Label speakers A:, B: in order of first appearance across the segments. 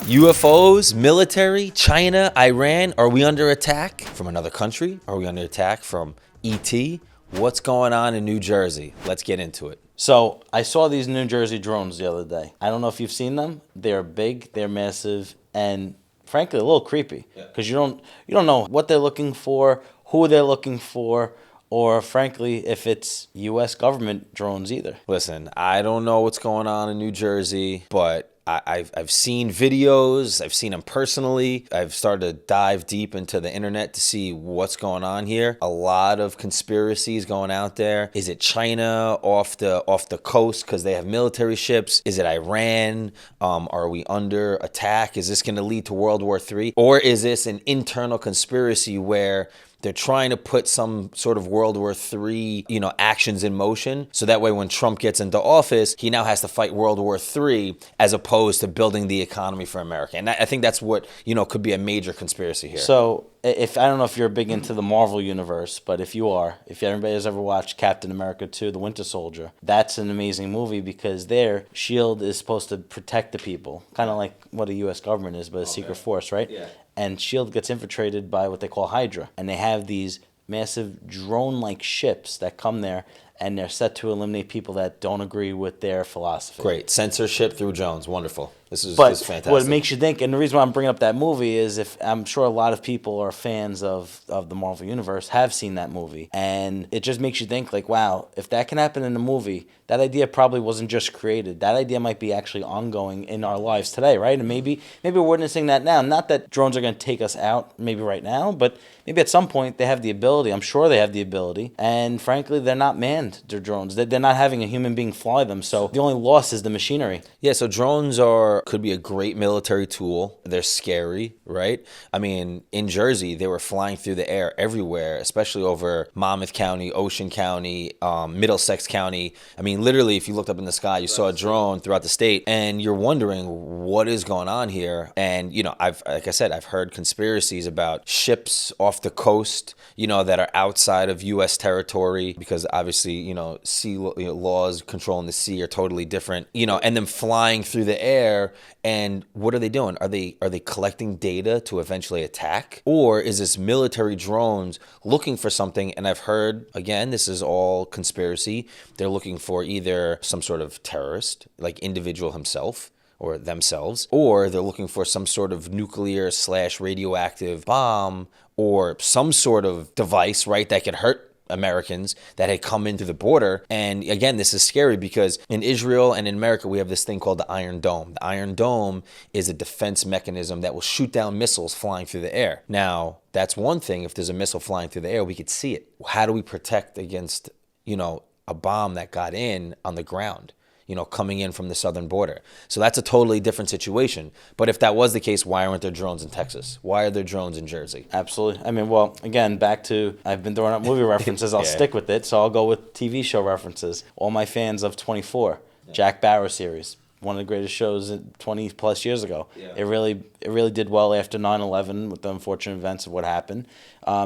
A: UFOs, military, China, Iran, are we under attack from another country? Are we under attack from ET? What's going on in New Jersey? Let's get into it.
B: So I saw these New Jersey drones the other day. I don't know if you've seen them. They're big, they're massive, and frankly a little creepy because you don't know what they're looking for, who they're looking for, or frankly if it's U.S. government drones either.
A: Listen, I don't know what's going on in New Jersey, but I've seen videos. I've seen them personally. I've started to dive deep into the internet to see what's going on here. A lot of conspiracies going out there. Is it China off the coast because they have military ships? Is it Iran? Are we under attack? Is this going to lead to World War III? Or is this an internal conspiracy where they're trying to put some sort of World War III, actions in motion. So that way when Trump gets into office, he now has to fight World War III as opposed to building the economy for America. And I think that's what, could be a major conspiracy here.
B: So if I don't know if you're big into the Marvel universe, but if anybody has ever watched Captain America 2, The Winter Soldier, that's an amazing movie because there, S.H.I.E.L.D. is supposed to protect the people, kind of like what a U.S. government is, but a secret force, right?
A: Yeah.
B: And S.H.I.E.L.D. gets infiltrated by what they call Hydra. And they have these massive drone-like ships that come there, and they're set to eliminate people that don't agree with their philosophy.
A: Great. Censorship through Jones. Wonderful. This is fantastic.
B: What makes you think, and the reason why I'm bringing up that movie is if I'm sure a lot of people are fans of the Marvel Universe have seen that movie. And it just makes you think like, wow, if that can happen in a movie, that idea probably wasn't just created. That idea might be actually ongoing in our lives today, right? And maybe we're witnessing that now. Not that drones are going to take us out maybe right now, but maybe at some point they have the ability. I'm sure they have the ability. And frankly, they're not manned. They're drones. They're not having a human being fly them. So the only loss is the machinery.
A: Yeah, so drones could be a great military tool. They're scary, right? I mean, in Jersey, they were flying through the air everywhere, especially over Monmouth County, Ocean County, Middlesex County. I mean, literally, if you looked up in the sky, you saw a drone throughout the state, and you're wondering what is going on here. And, like I said, I've heard conspiracies about ships off the coast, that are outside of U.S. territory because obviously, sea laws controlling the sea are totally different, and them flying through the air. And what are they doing? Are they collecting data to eventually attack? Or is this military drones looking for something? And I've heard, again, this is all conspiracy. They're looking for either some sort of terrorist, like individual himself or themselves, or they're looking for some sort of nuclear/radioactive bomb or some sort of device, right, that could hurt Americans that had come into the border. And again, this is scary because in Israel and in America, we have this thing called the Iron Dome. The Iron Dome is a defense mechanism that will shoot down missiles flying through the air. Now, that's one thing. If there's a missile flying through the air, we could see it. How do we protect against, a bomb that got in on the ground? Coming in from the southern border. So that's a totally different situation. But if that was the case, why aren't there drones in Texas? Why are there drones in Jersey?
B: Absolutely. I mean, well, again, back to, I've been throwing up movie references. I'll stick with it. So I'll go with TV show references. All my fans of 24, Jack Bauer series. One of the greatest shows 20 plus years ago. Yeah. It really did well after 9/11 with the unfortunate events of what happened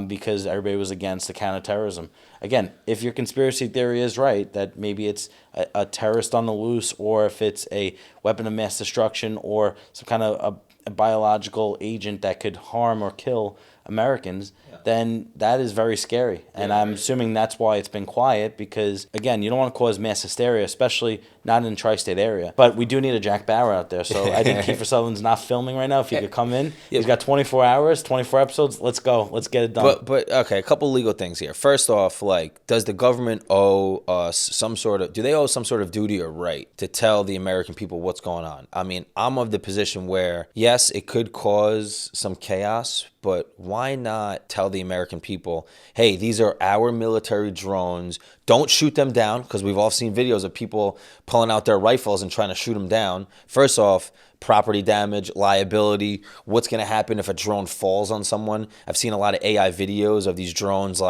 B: because everybody was against the counterterrorism. Again, if your conspiracy theory is right, that maybe it's a terrorist on the loose or if it's a weapon of mass destruction or some kind of a biological agent that could harm or kill Americans, then that is very scary. And I'm assuming that's why it's been quiet because, again, you don't want to cause mass hysteria, especially not in the tri-state area. But we do need a Jack Bauer out there. So I think Kiefer Sutherland's not filming right now. If he could come in, he's got 24 hours, 24 episodes. Let's go. Let's get it done.
A: But okay, a couple legal things here. First off, does the government owe us do they owe some sort of duty or right to tell the American people what's going on? I mean, I'm of the position where, yes, it could cause some chaos, but why not tell the American people, hey, these are our military drones. Don't shoot them down, because we've all seen videos of people pulling out their rifles and trying to shoot them down. First off, property damage, liability, what's going to happen if a drone falls on someone? I've seen a lot of AI videos of these drones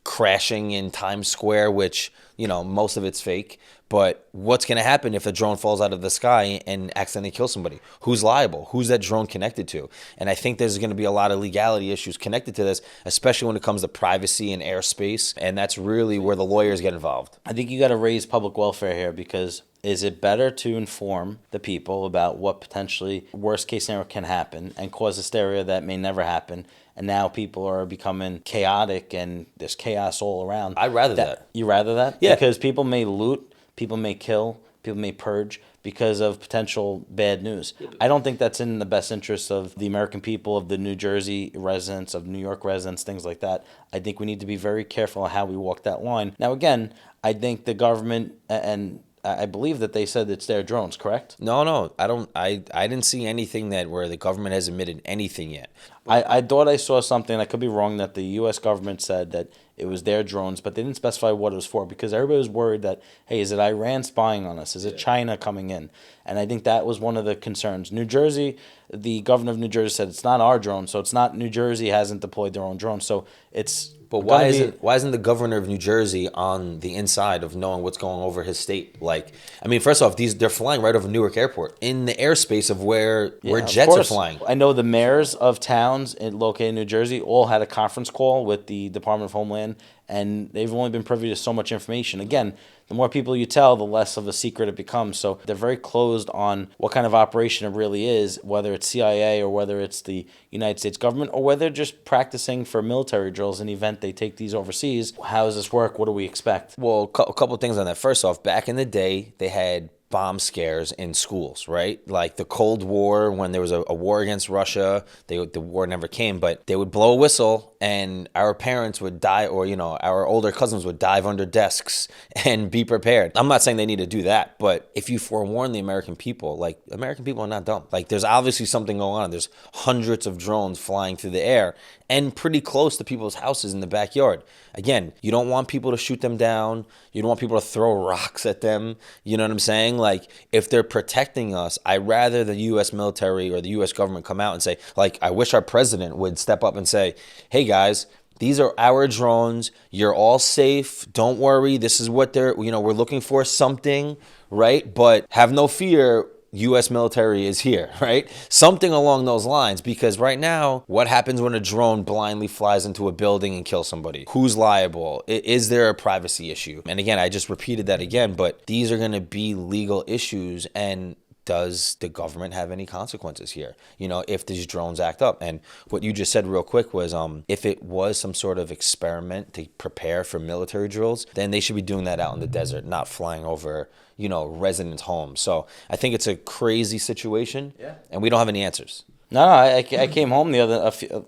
A: crashing in Times Square, which, most of it's fake. But what's going to happen if a drone falls out of the sky and accidentally kills somebody? Who's liable? Who's that drone connected to? And I think there's going to be a lot of legality issues connected to this, especially when it comes to privacy and airspace. And that's really where the lawyers get involved.
B: I think you got to raise public welfare here, because is it better to inform the people about what potentially worst case scenario can happen and cause hysteria that may never happen? And now people are becoming chaotic and there's chaos all around.
A: I'd rather that.
B: You rather that?
A: Yeah.
B: Because people may loot, people may kill, people may purge because of potential bad news. I don't think that's in the best interest of the American people, of the New Jersey residents, of New York residents, things like that. I think we need to be very careful on how we walk that line. Now, again, I think the government, and I believe that they said it's their drones, correct?
A: No, I don't. I didn't see anything that where the government has admitted anything yet.
B: I thought I saw something, I could be wrong, that the U.S. government said that it was their drones, but they didn't specify what it was for, because everybody was worried that, hey, is it Iran spying on us? Is it China coming in? And I think that was one of the concerns. New Jersey, the governor of New Jersey said it's not our drone, so it's not, New Jersey hasn't deployed their own drone, so it's...
A: But why isn't the governor of New Jersey on the inside of knowing what's going over his state? Like, I mean, first off, they're flying right over Newark Airport in the airspace of where jets are flying.
B: I know the mayors of towns located in New Jersey all had a conference call with the Department of Homeland, and they've only been privy to so much information. Again, the more people you tell, the less of a secret it becomes. So they're very closed on what kind of operation it really is, whether it's CIA or whether it's the United States government, or whether they're just practicing for military drills in the event they take these overseas. How does this work? What do we expect?
A: Well, a couple of things on that. First off, back in the day, they had bomb scares in schools, right? Like the Cold War, when there was a war against Russia, the war never came, but they would blow a whistle and our parents would die, or, our older cousins would dive under desks and be prepared. I'm not saying they need to do that, but if you forewarn the American people, like, American people are not dumb. Like, there's obviously something going on. There's hundreds of drones flying through the air and pretty close to people's houses in the backyard. Again, you don't want people to shoot them down. You don't want people to throw rocks at them. You know what I'm saying? Like, if they're protecting us, I'd rather the U.S. military or the U.S. government come out and say, like, I wish our president would step up and say, hey, guys, these are our drones. You're all safe. Don't worry. This is what we're looking for something, right? But have no fear. U.S. military is here, right? Something along those lines, because right now, what happens when a drone blindly flies into a building and kills somebody? Who's liable? Is there a privacy issue? And again, I just repeated that again, but these are going to be legal issues, and does the government have any consequences here? If these drones act up. And what you just said real quick was, if it was some sort of experiment to prepare for military drills, then they should be doing that out in the desert, not flying over, residents' homes. So I think it's a crazy situation, and we don't have any answers.
B: No, I came home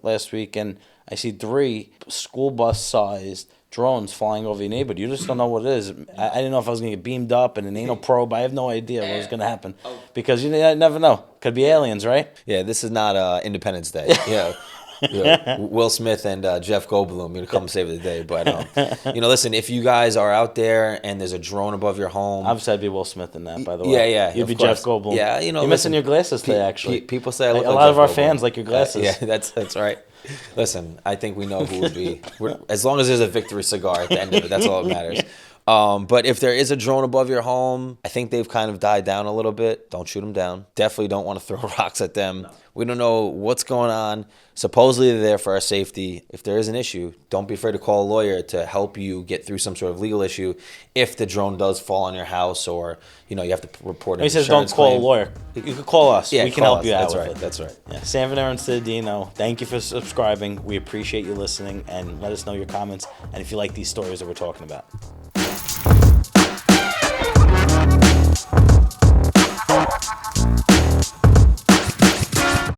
B: last week, and I see 3 school bus sized drones flying over your neighborhood. You just don't know what it is. I didn't know if I was going to get beamed up in an anal probe. I have no idea what was going to happen, because you never know. Could be aliens, right?
A: Yeah, this is not Independence Day. Yeah. Will Smith and Jeff Goldblum, come save the day. But listen, if you guys are out there and there's a drone above your home,
B: I've said be Will Smith in that, by the way.
A: Yeah,
B: you'd be Jeff Goldblum.
A: Yeah,
B: you're missing your glasses today. Actually,
A: people say I look
B: like
A: a
B: lot
A: Jeff
B: of our
A: Goldblum.
B: fans like your glasses.
A: Yeah, that's right. Listen, I think we know who would be. As long as there's a victory cigar at the end of it, that's all that matters. But if there is a drone above your home, I think they've kind of died down a little bit. Don't shoot them down. Definitely don't want to throw rocks at them. No. We don't know what's going on. Supposedly they're there for our safety. If there is an issue, don't be afraid to call a lawyer to help you get through some sort of legal issue. If the drone does fall on your house, or you have to report an
B: he says
A: insurance
B: don't call
A: claim.
B: a lawyer. You could call us.
A: Yeah,
B: we can help you out
A: That's
B: with
A: right.
B: it.
A: That's right.
B: Yeah. San Venero and Citadino, thank you for subscribing. We appreciate you listening, and let us know your comments and if you like these stories that we're talking about.